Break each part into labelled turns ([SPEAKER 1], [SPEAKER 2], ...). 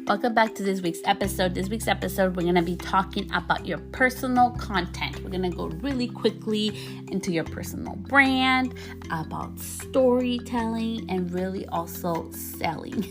[SPEAKER 1] Welcome back to this week's episode. This week's episode, we're going to be talking about your personal content. We're going to go really quickly into your personal brand, about storytelling, and really also selling.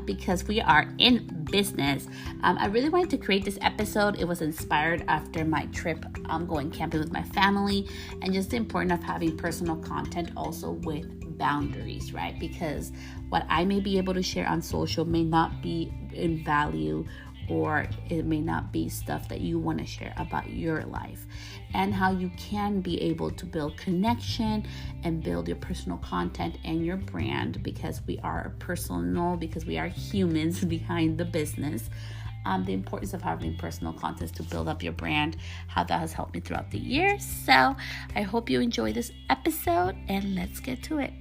[SPEAKER 1] Because we are in business. I really wanted to create this episode. It was inspired after my trip going camping with my family, and just the importance of having personal content also with boundaries, right? Because what I may be able to share on social may not be in value, or it may not be stuff that you want to share about your life, and how you can be able to build connection and build your personal content and your brand, because we are personal, because we are humans behind the business. The importance of having personal content to build up your brand, how that has helped me throughout the years. So I hope you enjoy this episode, and let's get to it.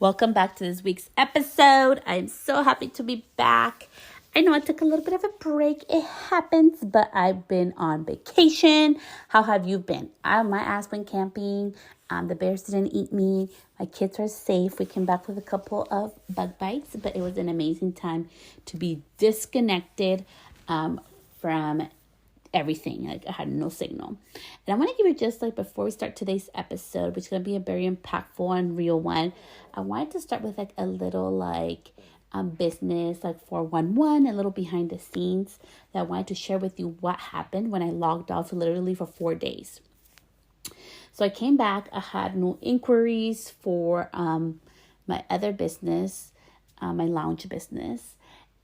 [SPEAKER 1] Welcome back to this week's episode. I'm so happy to be back. I know I took a little bit of a break. It happens, but I've been on vacation. How have you been? My ass went camping. The bears didn't eat me. My kids are safe. We came back with a couple of bug bites, but it was an amazing time to be disconnected from everything. Like, I had no signal. And I want to give you just like, before we start today's episode, which is going to be a very impactful and real one, I wanted to start with like a little like business, like 411, a little behind the scenes that I wanted to share with you what happened when I logged off literally for 4 days. So I came back. I had no inquiries for my other business, my lounge business,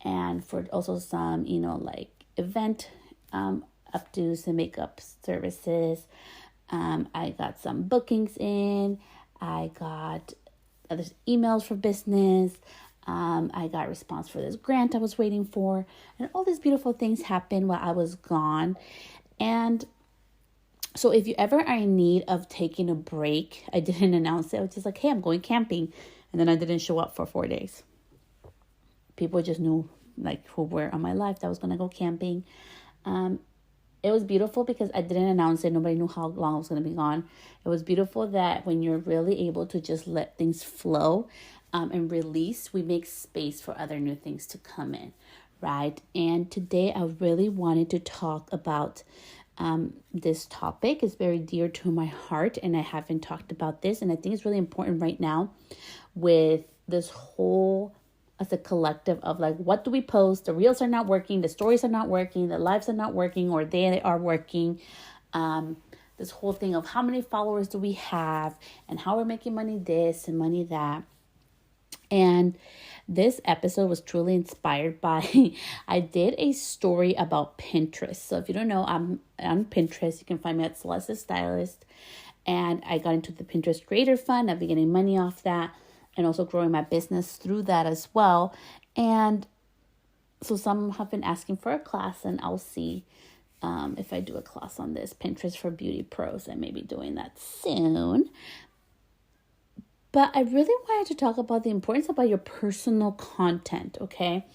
[SPEAKER 1] and for also some, like event updos and makeup services. I got some bookings in. I got other emails for business. I got a response for this grant I was waiting for. And all these beautiful things happened while I was gone. And so if you ever are in need of taking a break, I didn't announce it. I was just like, hey, I'm going camping. And then I didn't show up for 4 days. People just knew like who were on my life that I was going to go camping. It was beautiful because I didn't announce it. Nobody knew how long I was going to be gone. It was beautiful that when you're really able to just let things flow and release, we make space for other new things to come in, right? And today I really wanted to talk about this topic. It's very dear to my heart, and I haven't talked about this. And I think it's really important right now with this whole as a collective of like, what do we post? The reels are not working. The stories are not working. The lives are not working, or they are working. This whole thing of how many followers do we have and how we're making money this and money that. And this episode was truly inspired by, I did a story about Pinterest. So if you don't know, I'm on Pinterest. You can find me at Celeste Stylist. And I got into the Pinterest Creator Fund. I've been getting money off that, and also growing my business through that as well. And so some have been asking for a class, and I'll see if I do a class on this, Pinterest for Beauty Pros. I may be doing that soon. But I really wanted to talk about the importance about your personal content, okay?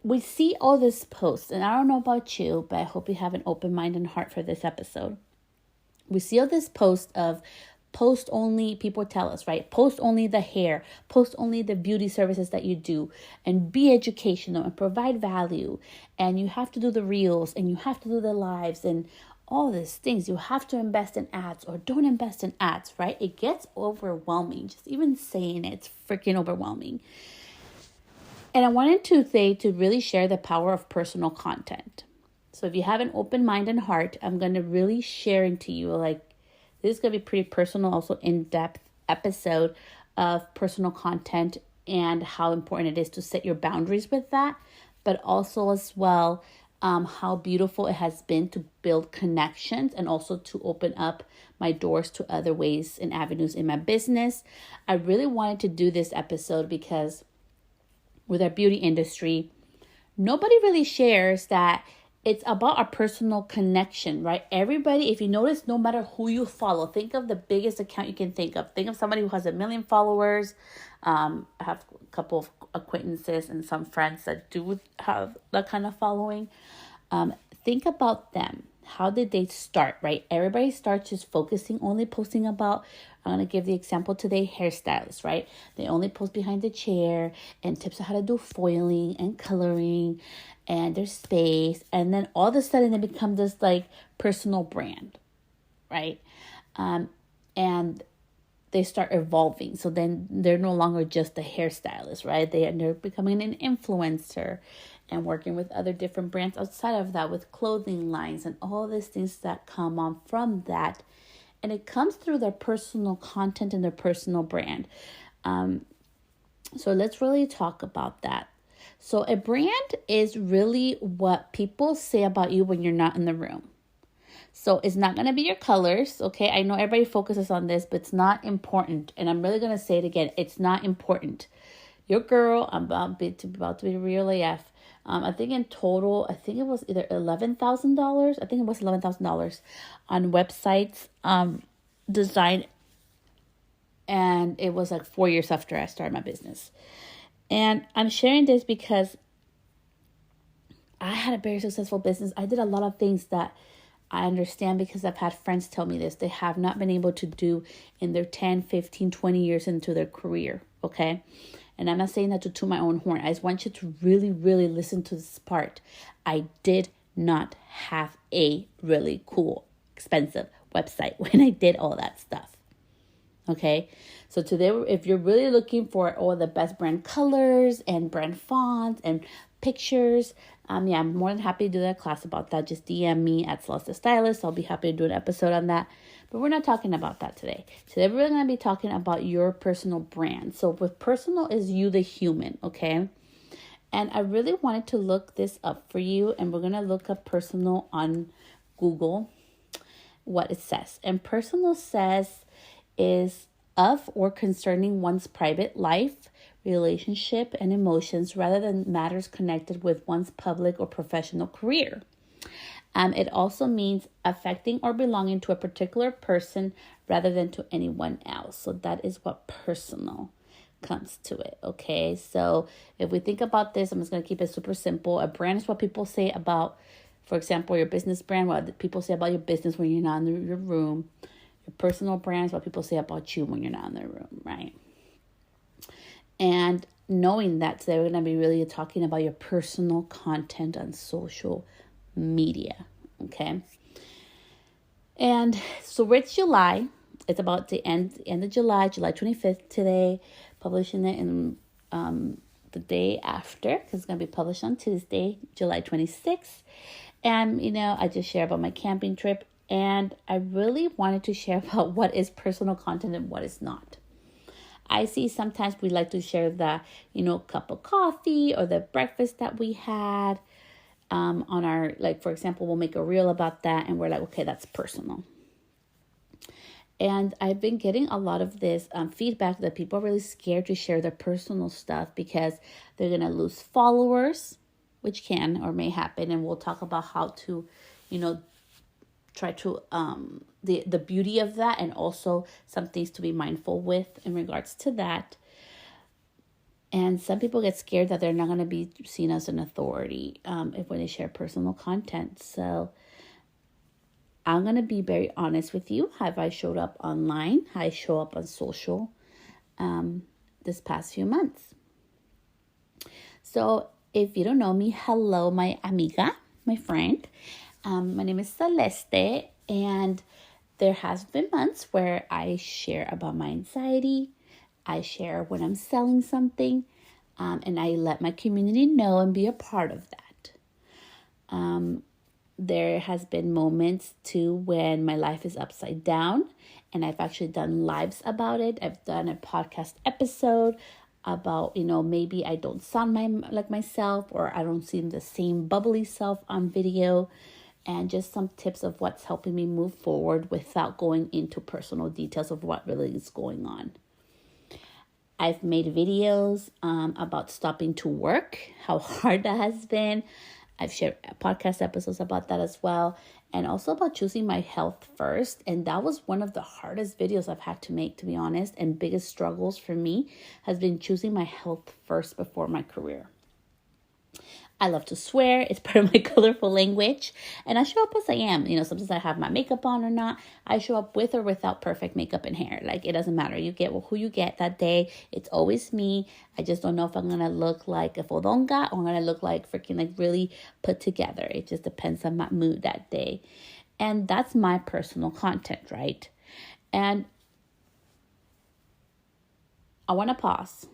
[SPEAKER 1] We see all this posts, and I don't know about you, but I hope you have an open mind and heart for this episode. We see all this post of post only, people tell us, right? Post only the hair, post only the beauty services that you do, and be educational and provide value. And you have to do the reels, and you have to do the lives, and all these things. You have to invest in ads, or don't invest in ads, right? It gets overwhelming. Just even saying it's freaking overwhelming. And I wanted to say to really share the power of personal content. So if you have an open mind and heart, I'm going to really share into you like, this is going to be pretty personal, also in-depth episode of personal content and how important it is to set your boundaries with that, but also as well how beautiful it has been to build connections and also to open up my doors to other ways and avenues in my business. I really wanted to do this episode because with our beauty industry, nobody really shares that it's about our personal connection, right? Everybody, if you notice, no matter who you follow, think of the biggest account you can think of. Think of somebody who has 1 million followers. I have a couple of acquaintances and some friends that do have that kind of following. Think about them. how did they start, right? Everybody starts just focusing, only posting about, I'm going to give the example today, hairstylists, right? They only post behind the chair and tips on how to do foiling and coloring and their space. And then all of a sudden they become this like personal brand, right? And they start evolving. So then they're no longer just a hairstylist, right? They're becoming an influencer and working with other different brands outside of that with clothing lines and all these things that come on from that. And it comes through their personal content and their personal brand. So let's really talk about that. So a brand is really what people say about you when you're not in the room. So it's not going to be your colors, okay? I know everybody focuses on this, but it's not important. And I'm really going to say it again. It's not important. Your girl, I'm about to be real AF. I think in total, I think it was either $11,000. I think it was $11,000 on websites designed. And it was like 4 years after I started my business. And I'm sharing this because I had a very successful business. I did a lot of things that I understand because I've had friends tell me this. They have not been able to do in their 10, 15, 20 years into their career, okay? And I'm not saying that to toot my own horn. I just want you to really, really listen to this part. I did not have a really cool, expensive website when I did all that stuff, okay? So today, if you're really looking for all the best brand colors and brand fonts and pictures, I'm more than happy to do that class about that. Just DM me at Celeste Stylist. I'll be happy to do an episode on that. But we're not talking about that today. Today we're going to be talking about your personal brand. So with personal is you, the human, okay? And I really wanted to look this up for you. And we're going to look up personal on Google, what it says. And personal says is of or concerning one's private life, relationship, and emotions rather than matters connected with one's public or professional career. It also means affecting or belonging to a particular person rather than to anyone else. So that is what personal comes to it, okay? So if we think about this, I'm just going to keep it super simple. A brand is what people say about, for example, your business brand, what people say about your business when you're not in your room. Your personal brand is what people say about you when you're not in the room, right? And knowing that today we're going to be really talking about your personal content on social media, okay? And so it's July. It's about the end of July 25th today, publishing it in the day after, because it's going to be published on Tuesday, July 26th. And, I just share about my camping trip. And I really wanted to share about what is personal content and what is not. I see sometimes we like to share the, cup of coffee or the breakfast that we had on our, like, for example, we'll make a reel about that. And we're like, okay, that's personal. And I've been getting a lot of this feedback that people are really scared to share their personal stuff because they're going to lose followers, which can or may happen. And we'll talk about how to, try to the beauty of that, and also some things to be mindful with in regards to that. And some people get scared that they're not going to be seen as an authority if when they share personal content. So I'm going to be very honest with you. Have I showed up online? How I show up on social this past few months. So if you don't know me, hello, my amiga, my friend. My name is Celeste, and there has been months where I share about my anxiety. I share when I'm selling something, and I let my community know and be a part of that. There has been moments too when my life is upside down, and I've actually done lives about it. I've done a podcast episode about, maybe I don't sound like myself, or I don't seem the same bubbly self on video. And just some tips of what's helping me move forward without going into personal details of what really is going on. I've made videos about stopping to work, how hard that has been. I've shared podcast episodes about that as well. And also about choosing my health first. And that was one of the hardest videos I've had to make, to be honest. And biggest struggles for me has been choosing my health first before my career. I love to swear. It's part of my colorful language. And I show up as I am. Sometimes I have my makeup on or not. I show up with or without perfect makeup and hair. Like, it doesn't matter. You get who you get that day. It's always me. I just don't know if I'm going to look like a fodonga or I'm going to look like freaking like really put together. It just depends on my mood that day. And that's my personal content, right? And I want to pause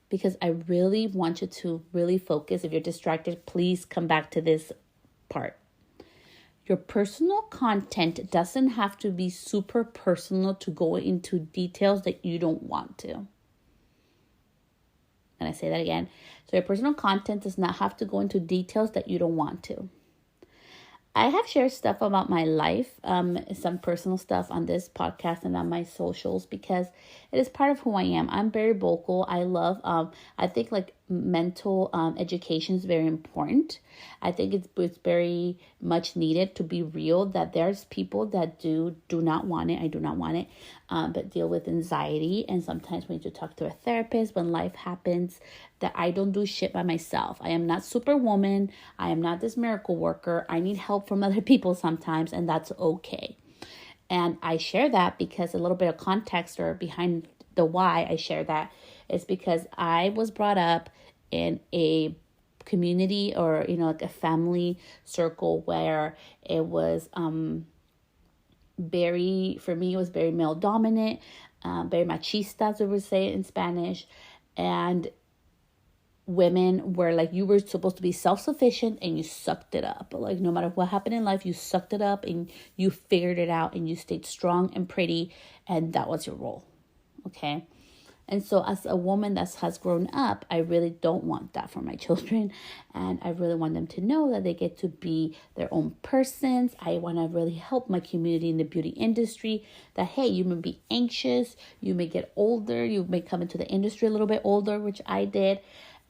[SPEAKER 1] because I really want you to really focus. If you're distracted, please come back to this part. Your personal content doesn't have to be super personal to go into details that you don't want to. And I say that again. So your personal content does not have to go into details that you don't want to. I have shared stuff about my life, some personal stuff on this podcast and on my socials because it is part of who I am. I'm very vocal. I love, I think like mental education is very important. I think it's very much needed to be real that there's people that do not want it. I do not want it, but deal with anxiety. And sometimes we need to talk to a therapist when life happens, that I don't do shit by myself. I am not superwoman. I am not this miracle worker. I need help from other people sometimes, and that's okay. And I share that because a little bit of context or behind the why I share that is because I was brought up in a community or, like a family circle where it was for me, it was very male dominant, very machista, as we would say in Spanish. And women were like, you were supposed to be self-sufficient and you sucked it up. Like, no matter what happened in life, you sucked it up and you figured it out and you stayed strong and pretty, and that was your role. Okay. And so as a woman that has grown up, I really don't want that for my children. And I really want them to know that they get to be their own persons. I want to really help my community in the beauty industry that, hey, you may be anxious, you may get older, you may come into the industry a little bit older, which I did.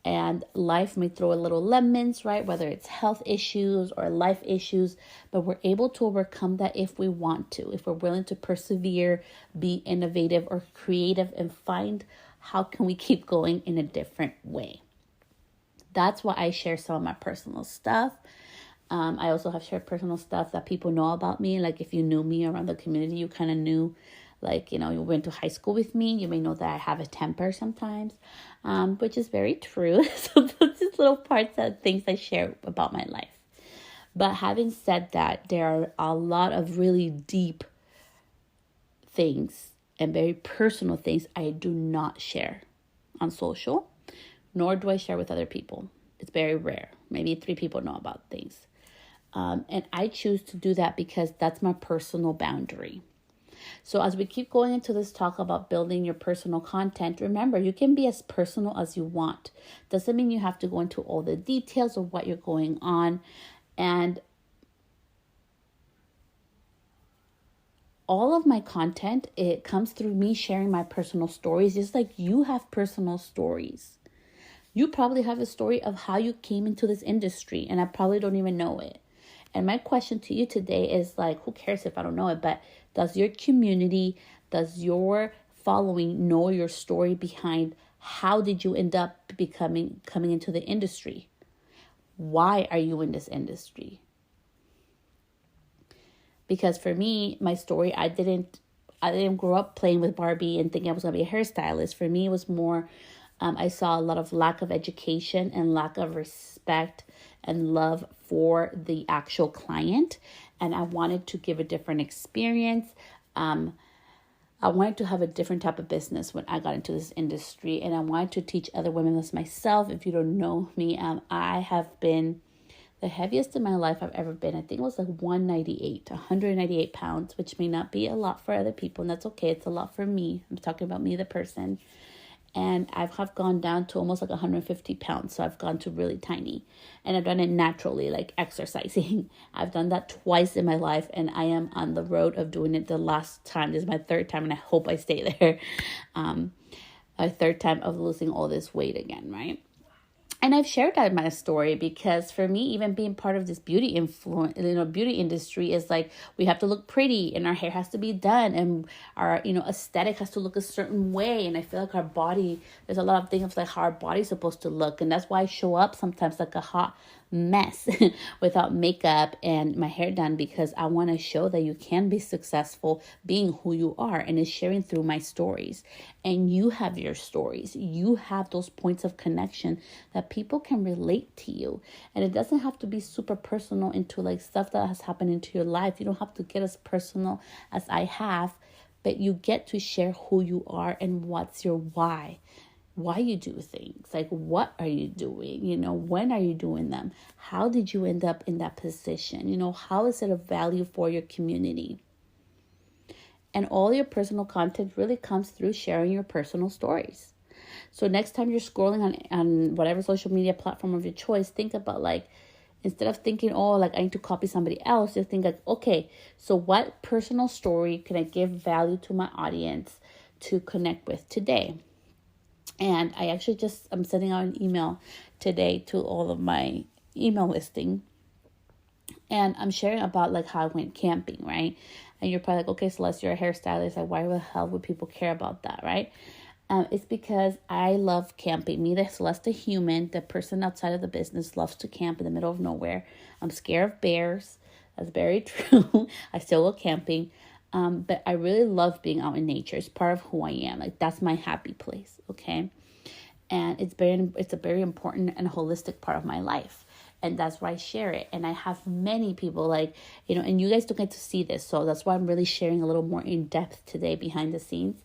[SPEAKER 1] And life may throw a little lemons, right? Whether it's health issues or life issues, but we're able to overcome that if we want to, if we're willing to persevere, be innovative or creative, and find how can we keep going in a different way. That's why I share some of my personal stuff. I also have shared personal stuff that people know about me. Like, if you knew me around the community, you kind of knew, like, you went to high school with me, you may know that I have a temper sometimes, which is very true. So those just little parts of things I share about my life. But having said that, there are a lot of really deep things and very personal things I do not share on social, nor do I share with other people. It's very rare. Maybe 3 people know about things. And I choose to do that because that's my personal boundary. So as we keep going into this talk about building your personal content, remember, you can be as personal as you want. Doesn't mean you have to go into all the details of what you're going on. And all of my content, it comes through me sharing my personal stories, just like you have personal stories. You probably have a story of how you came into this industry, and I probably don't even know it. And my question to you today is, like, who cares if I don't know it, but does your community, does your following know your story behind how did you end up coming into the industry? Why are you in this industry? Because for me, my story, I didn't grow up playing with Barbie and thinking I was going to be a hairstylist. For me, it was more, I saw a lot of lack of education and lack of respect and love for the actual client. And I wanted to give a different experience. I wanted to have a different type of business when I got into this industry. And I wanted to teach other women as myself. If you don't know me, I have been the heaviest in my life I've ever been. I think it was like 198 pounds, which may not be a lot for other people. And that's okay. It's a lot for me. I'm talking about me, the person. And I have gone down to almost like 150 pounds. So I've gone to really tiny. And I've done it naturally, like exercising. I've done that twice in my life. And I am on the road of doing it the last time. This is my 3rd time. And I hope I stay there. A 3rd time of losing all this weight again, right? And I've shared that in my story because for me, even being part of this beauty beauty industry is like we have to look pretty and our hair has to be done and our, aesthetic has to look a certain way. And I feel like our body, there's a lot of things like how our body's supposed to look. And that's why I show up sometimes like a hot mess without makeup and my hair done, because I want to show that you can be successful being who you are, and it's sharing through my stories. And you have your stories, you have those points of connection that people can relate to you, and it doesn't have to be super personal into like stuff that has happened into your life. You don't have to get as personal as I have, but you get to share who you are and what's your why you do things. Like, what are you doing? When are you doing them? How did you end up in that position? How is it of value for your community? And all your personal content really comes through sharing your personal stories. So next time you're scrolling on whatever social media platform of your choice, think about like, instead of thinking, oh, like I need to copy somebody else, just think like, okay, so what personal story can I give value to my audience to connect with today? And I actually I'm sending out an email today to all of my email listing. And I'm sharing about like how I went camping, right? And you're probably like, okay, Celeste, you're a hairstylist. Like, why the hell would people care about that, right? It's because I love camping. Me, the Celeste, the human, the person outside of the business, loves to camp in the middle of nowhere. I'm scared of bears. That's very true. I still go camping. But I really love being out in nature. It's part of who I am. Like, that's my happy place, okay? And it's a very important and holistic part of my life. And that's why I share it. And I have many people like, and you guys don't get to see this. So that's why I'm really sharing a little more in depth today behind the scenes.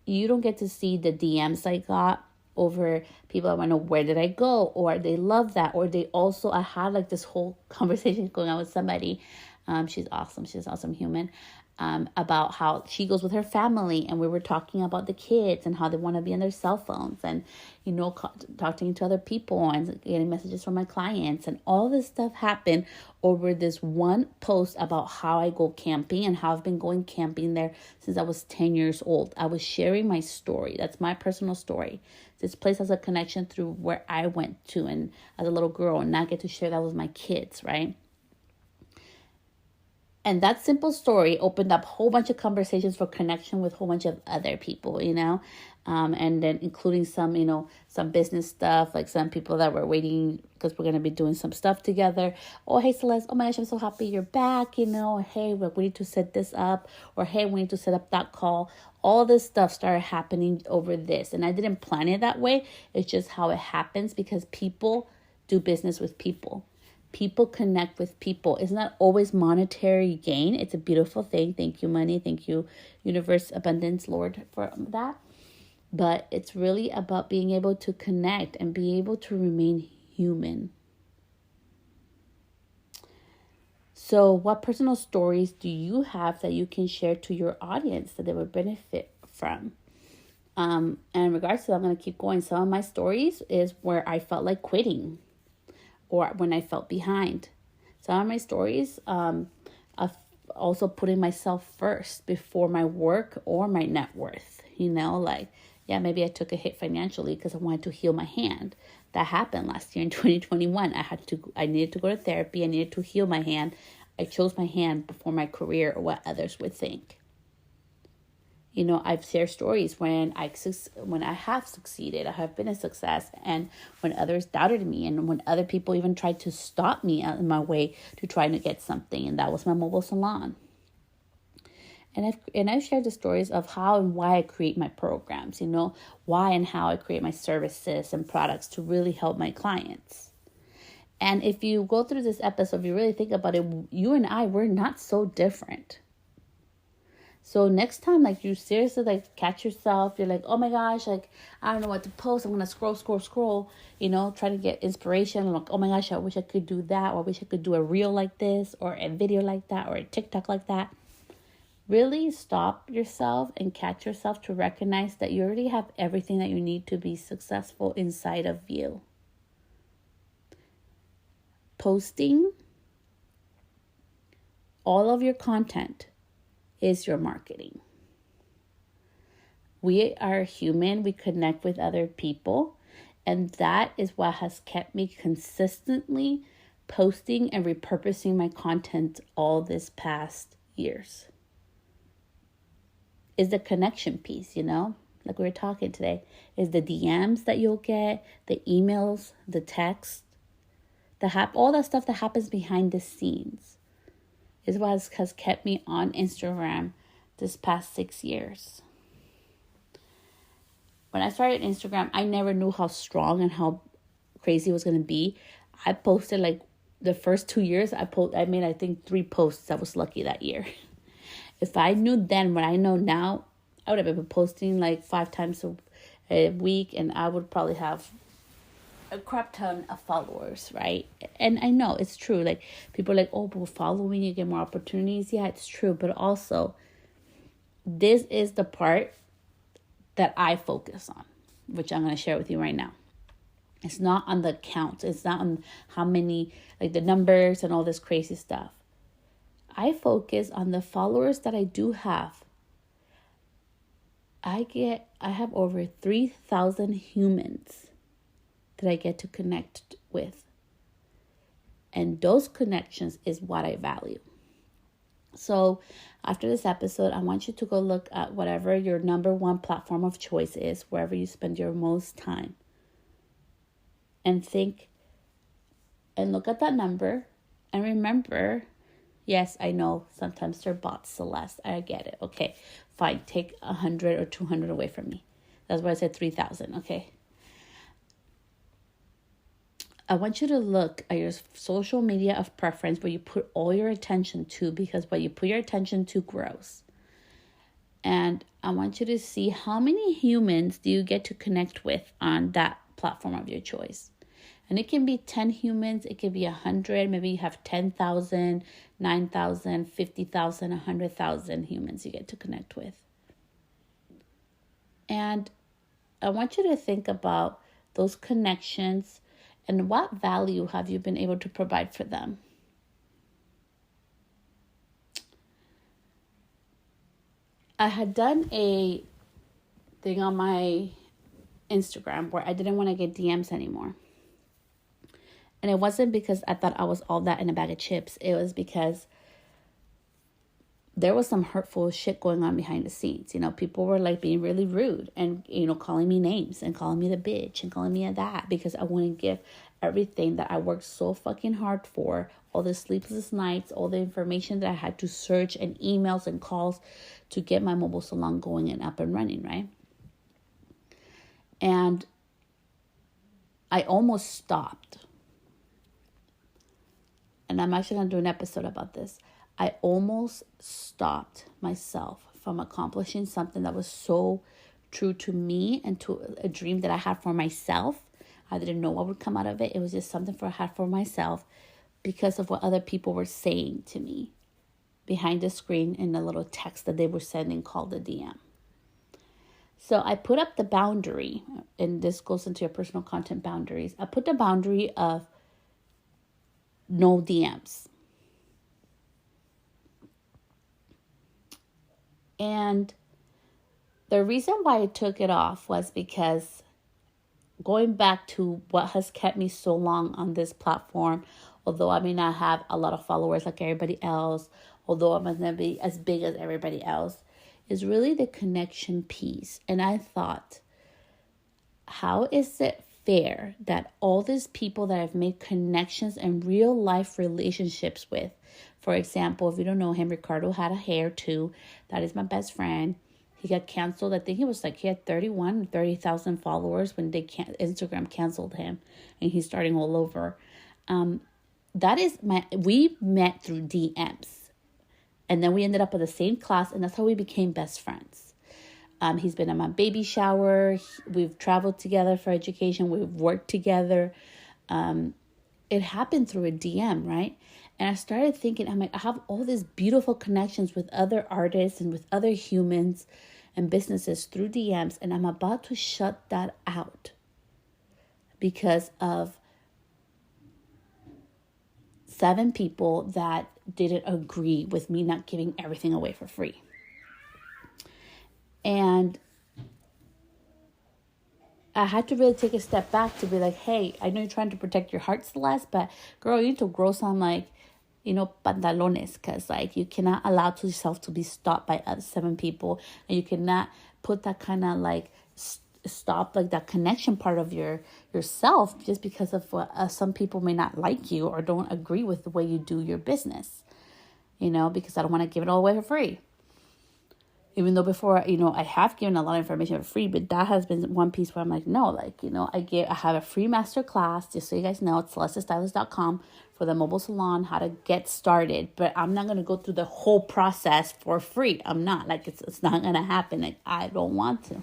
[SPEAKER 1] You don't get to see the DMs I got over people that want to know where did I go, or they love that, or I had like this whole conversation going on with somebody. She's awesome. She's an awesome human. About how she goes with her family, and we were talking about the kids and how they want to be on their cell phones, and talking to other people and getting messages from my clients, and all this stuff happened over this one post about how I go camping and how I've been going camping there since I was 10 years old. I was sharing my story. That's my personal story. This place has a connection through where I went to and as a little girl, and now I get to share that with my kids, right? And that simple story opened up a whole bunch of conversations for connection with a whole bunch of other people, and then including some, some business stuff, like some people that were waiting because we're going to be doing some stuff together. Oh, hey, Celeste, oh my gosh, I'm so happy you're back, hey, we need to set this up, or hey, we need to set up that call. All this stuff started happening over this. And I didn't plan it that way. It's just how it happens because people do business with people. People connect with people. It's not always monetary gain. It's a beautiful thing. Thank you, money. Thank you, universe, abundance, Lord, for that. But it's really about being able to connect and be able to remain human. So what personal stories do you have that you can share to your audience that they would benefit from? And in regards to that, I'm going to keep going. Some of my stories is where I felt like quitting, or when I felt behind. Some of my stories of also putting myself first before my work or my net worth. Maybe I took a hit financially because I wanted to heal my hand. That happened last year in 2021. I needed to go to therapy. I needed to heal my hand. I chose my hand before my career or what others would think. I've shared stories when I have succeeded, I have been a success, and when others doubted me, and when other people even tried to stop me out in my way to try to get something, and that was my mobile salon. And I've shared the stories of how and why I create my programs, why and how I create my services and products to really help my clients. And if you go through this episode, if you really think about it, you and I, we're not so different. So next time, you seriously, catch yourself. You're like, oh my gosh, I don't know what to post. I'm going to scroll, try to get inspiration. I'm like, oh my gosh, I wish I could do that. Or I wish I could do a reel like this, or a video like that, or a TikTok like that. Really stop yourself and catch yourself to recognize that you already have everything that you need to be successful inside of you. Posting all of your content is your marketing. We are human. We connect with other people. And that is what has kept me consistently posting and repurposing my content all this past years. Is the connection piece, like we were talking today, is the DMs that you'll get, the emails, the text, all that stuff that happens behind the scenes is what has kept me on Instagram this past 6 years. When I started Instagram, I never knew how strong and how crazy it was going to be. I posted like the first 2 years, I made, I think, 3 posts. I was lucky that year. If I knew then what I know now, I would have been posting like 5 times a week, and I would probably have a crap ton of followers, right? And I know it's true. Like, people are like, oh, but following, you get more opportunities. Yeah, it's true. But also, this is the part that I focus on, which I'm going to share with you right now. It's not on the count. It's not on how many, like the numbers and all this crazy stuff. I focus on the followers that I do have. I have over 3,000 humans that I get to connect with. And those connections is what I value. So after this episode, I want you to go look at whatever your number one platform of choice is, wherever you spend your most time. And think and look at that number and remember, yes, I know sometimes they're bots, Celeste. I get it. Okay, fine. Take 100 or 200 away from me. That's why I said 3,000. Okay. I want you to look at your social media of preference where you put all your attention to, because what you put your attention to grows. And I want you to see how many humans do you get to connect with on that platform of your choice. And it can be 10 humans, it can be 100, maybe you have 10,000, 9,000, 50,000, 100,000 humans you get to connect with. And I want you to think about those connections and what value have you been able to provide for them. I had done a thing on my Instagram where I didn't want to get DMs anymore. And it wasn't because I thought I was all that in a bag of chips. It was because there was some hurtful shit going on behind the scenes. People were like being really rude and, calling me names and calling me the bitch and calling me a that, because I wouldn't give everything that I worked so fucking hard for, all the sleepless nights, all the information that I had to search and emails and calls to get my mobile salon going and up and running, right? And I almost stopped. And I'm actually going to do an episode about this. I almost stopped myself from accomplishing something that was so true to me and to a dream that I had for myself. I didn't know what would come out of it. It was just something I had for myself because of what other people were saying to me behind the screen in the little text that they were sending called the DM. So I put up the boundary, and this goes into your personal content boundaries. I put the boundary of no DMs. And the reason why I took it off was because going back to what has kept me so long on this platform, although I may not have a lot of followers like everybody else, although I might not be as big as everybody else, is really the connection piece. And I thought, how is it fair that all these people that I've made connections and real life relationships with, for example, if you don't know him, Ricardo had a hair too. That is my best friend. He got canceled. I think he had 30,000 followers when Instagram canceled him, and he's starting all over. We met through DMs, and then we ended up in the same class, and that's how we became best friends. He's been at my baby shower. We've traveled together for education. We've worked together. It happened through a DM, right? And I started thinking, I have all these beautiful connections with other artists and with other humans and businesses through DMs, and I'm about to shut that out because of 7 people that didn't agree with me not giving everything away for free. I had to really take a step back to be like, hey, I know you're trying to protect your heart, Celeste, but girl, you need to grow some pantalones, because like you cannot allow to yourself to be stopped by other 7 people, and you cannot put that kind of like stop like that connection part of yourself just because of what some people may not like you or don't agree with the way you do your business, because I don't want to give it all away for free. Even though before, I have given a lot of information for free, but that has been one piece where I'm like, no, I have a free master class, just so you guys know, it's celestestylist.com for the mobile salon, how to get started. But I'm not going to go through the whole process for free. I'm not, it's not going to happen. Like, I don't want to.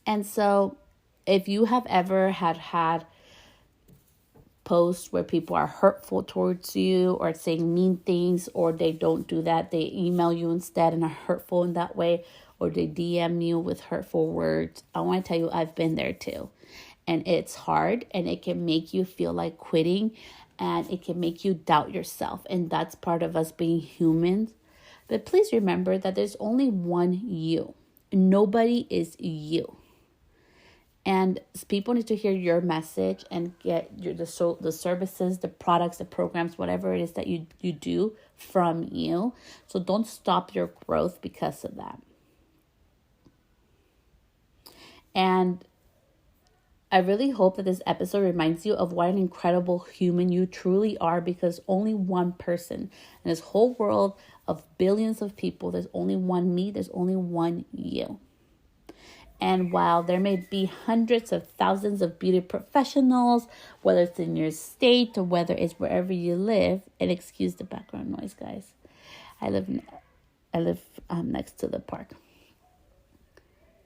[SPEAKER 1] And so if you have ever had posts where people are hurtful towards you or saying mean things, or they don't do that, they email you instead and are hurtful in that way, or they DM you with hurtful words, I want to tell you, I've been there too. And it's hard, and it can make you feel like quitting, and it can make you doubt yourself. And that's part of us being humans. But please remember that there's only one you. Nobody is you. And people need to hear your message and get the services, the products, the programs, whatever it is that you do from you. So don't stop your growth because of that. And I really hope that this episode reminds you of what an incredible human you truly are, because only one person in this whole world of billions of people, there's only one me, there's only one you. And while there may be hundreds of thousands of beauty professionals, whether it's in your state or whether it's wherever you live, and excuse the background noise, guys. I live next to the park.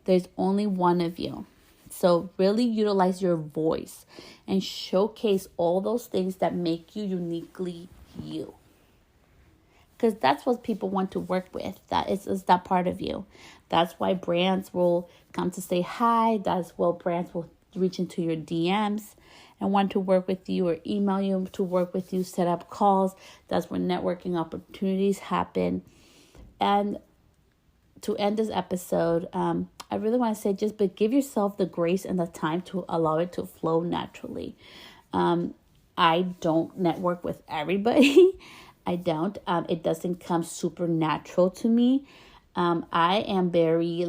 [SPEAKER 1] There's only one of you. So really utilize your voice and showcase all those things that make you uniquely you. Because that's what people want to work with. That is that part of you. That's why brands will come to say hi. That's why brands will reach into your DMs and want to work with you, or email you to work with you, set up calls. That's when networking opportunities happen. And to end this episode, I really want to say but give yourself the grace and the time to allow it to flow naturally. I don't network with everybody. I don't. It doesn't come super natural to me. I am very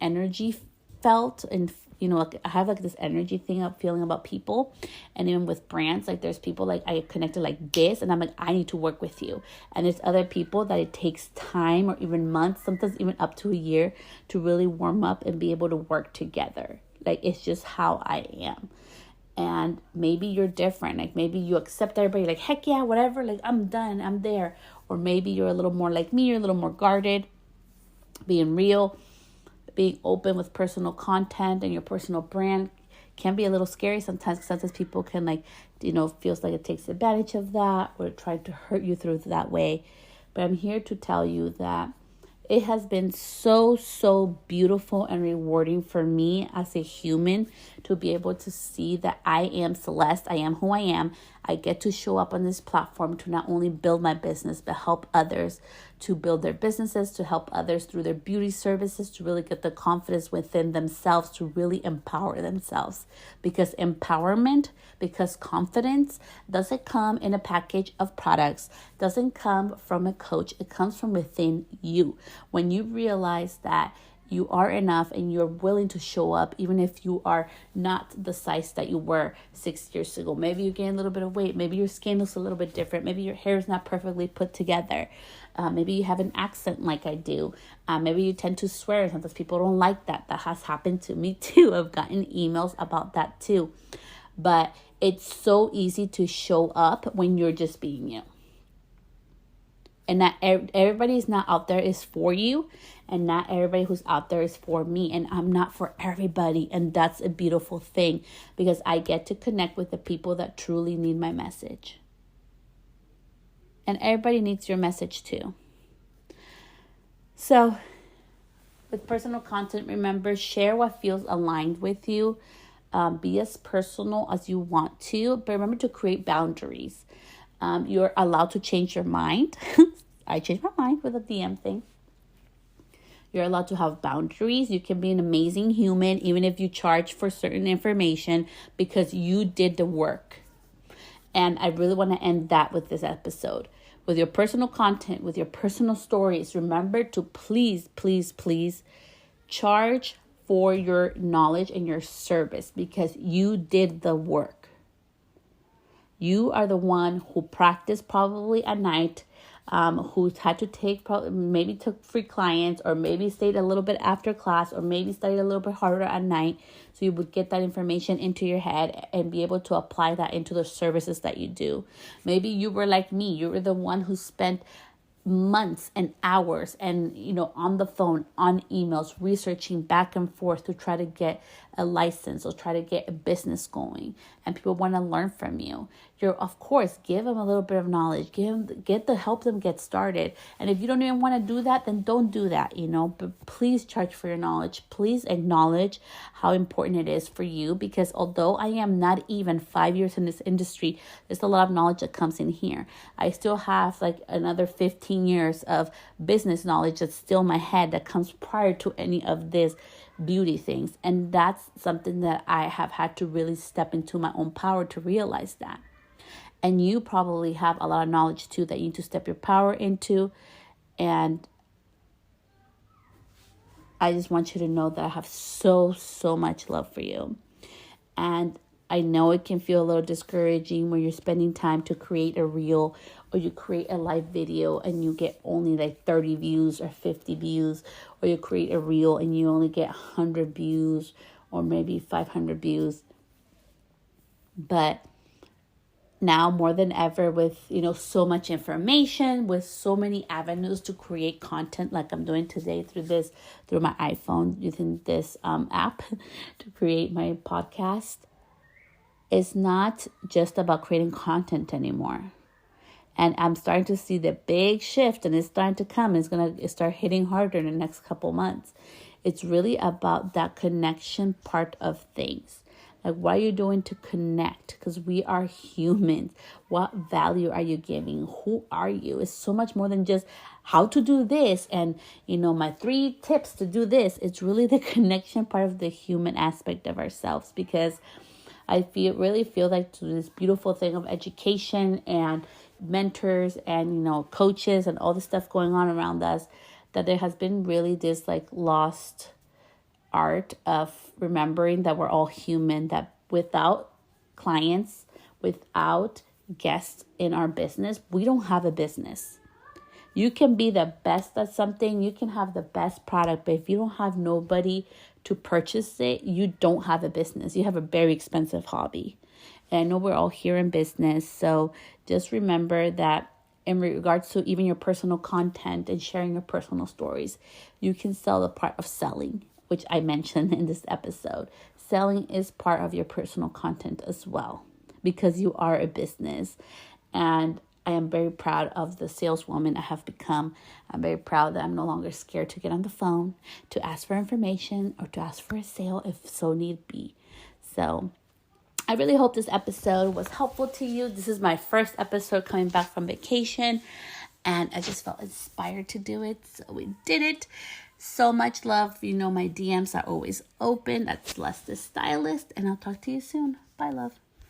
[SPEAKER 1] energy felt, and I have this energy thing of feeling about people. And even with brands, there's people I connected like this, and I'm like, I need to work with you. And there's other people that it takes time, or even months, sometimes even up to a year, to really warm up and be able to work together. It's just how I am. And maybe you're different. Maybe you accept everybody heck yeah, whatever, I'm done, I'm there. Or maybe you're a little more like me, you're a little more guarded, being real, being open with personal content, and your personal brand can be a little scary sometimes, because sometimes people can feels like it takes advantage of that, or try to hurt you through that way. But I'm here to tell you that it has been so beautiful and rewarding for me as a human to be able to see that I am Celeste. I am who I am. I get to show up on this platform to not only build my business, but help others to build their businesses, to help others through their beauty services, to really get the confidence within themselves, to really empower themselves. Because confidence doesn't come in a package of products, doesn't come from a coach. It comes from within you. When you realize that you are enough and you're willing to show up, even if you are not the size that you were 6 years ago. Maybe you gain a little bit of weight. Maybe your skin looks a little bit different. Maybe your hair is not perfectly put together. Maybe you have an accent like I do. Maybe you tend to swear. Sometimes people don't like that. That has happened to me too. I've gotten emails about that too. But it's so easy to show up when you're just being you. And not everybody is not out there is for you, and not everybody who's out there is for me, and I'm not for everybody. And that's a beautiful thing, because I get to connect with the people that truly need my message. And everybody needs your message too. So with personal content, remember, share what feels aligned with you. Be as personal as you want to, but remember to create boundaries. You're allowed to change your mind. I changed my mind with a DM thing. You're allowed to have boundaries. You can be an amazing human even if you charge for certain information because you did the work. And I really want to end that with this episode. With your personal content, with your personal stories, remember to please, please, please charge for your knowledge and your service because you did the work. You are the one who practiced probably at night, who had to maybe took free clients or maybe stayed a little bit after class or maybe studied a little bit harder at night so you would get that information into your head and be able to apply that into the services that you do. Maybe you were like me. You were the one who spent months and hours and on the phone, on emails, researching back and forth to try to get a license or try to get a business going, and people want to learn from you. You're, of course, give them a little bit of knowledge, help them get started. And if you don't even want to do that, then don't do that, but please charge for your knowledge. Please acknowledge how important it is for you, because although I am not even 5 years in this industry, there's a lot of knowledge that comes in here. I still have like another 15 years of business knowledge that's still in my head that comes prior to any of this beauty things. And that's something that I have had to really step into my own power to realize that. And you probably have a lot of knowledge too that you need to step your power into. And I just want you to know that I have so much love for you. And I know it can feel a little discouraging when you're spending time to create a reel or you create a live video and you get only like 30 views or 50 views, or you create a reel and you only get 100 views or maybe 500 views. But now more than ever, with so much information, with so many avenues to create content like I'm doing today through my iPhone, using this app to create my podcast, it's not just about creating content anymore. And I'm starting to see the big shift, and it's starting to come. It's going to start hitting harder in the next couple months. It's really about that connection part of things. Like, what are you doing to connect? Because we are humans. What value are you giving? Who are you? It's so much more than just how to do this and, my 3 tips to do this. It's really the connection part of the human aspect of ourselves, because I really feel like through this beautiful thing of education and mentors and, coaches and all the stuff going on around us, that there has been really this like lost art of remembering that we're all human, that without clients, without guests in our business, we don't have a business. You can be the best at something, you can have the best product, but if you don't have nobody to purchase it, you don't have a business. You have a very expensive hobby. And I know we're all here in business, so just remember that in regards to even your personal content and sharing your personal stories, you can sell the part of selling, which I mentioned in this episode. Selling is part of your personal content as well, because you are a business. And I am very proud of the saleswoman I have become. I'm very proud that I'm no longer scared to get on the phone, to ask for information, or to ask for a sale if so need be. So I really hope this episode was helpful to you. This is my first episode coming back from vacation, and I just felt inspired to do it. So we did it. So much love. My DMs are always open. That's Celeste the Stylist, and I'll talk to you soon. Bye, love.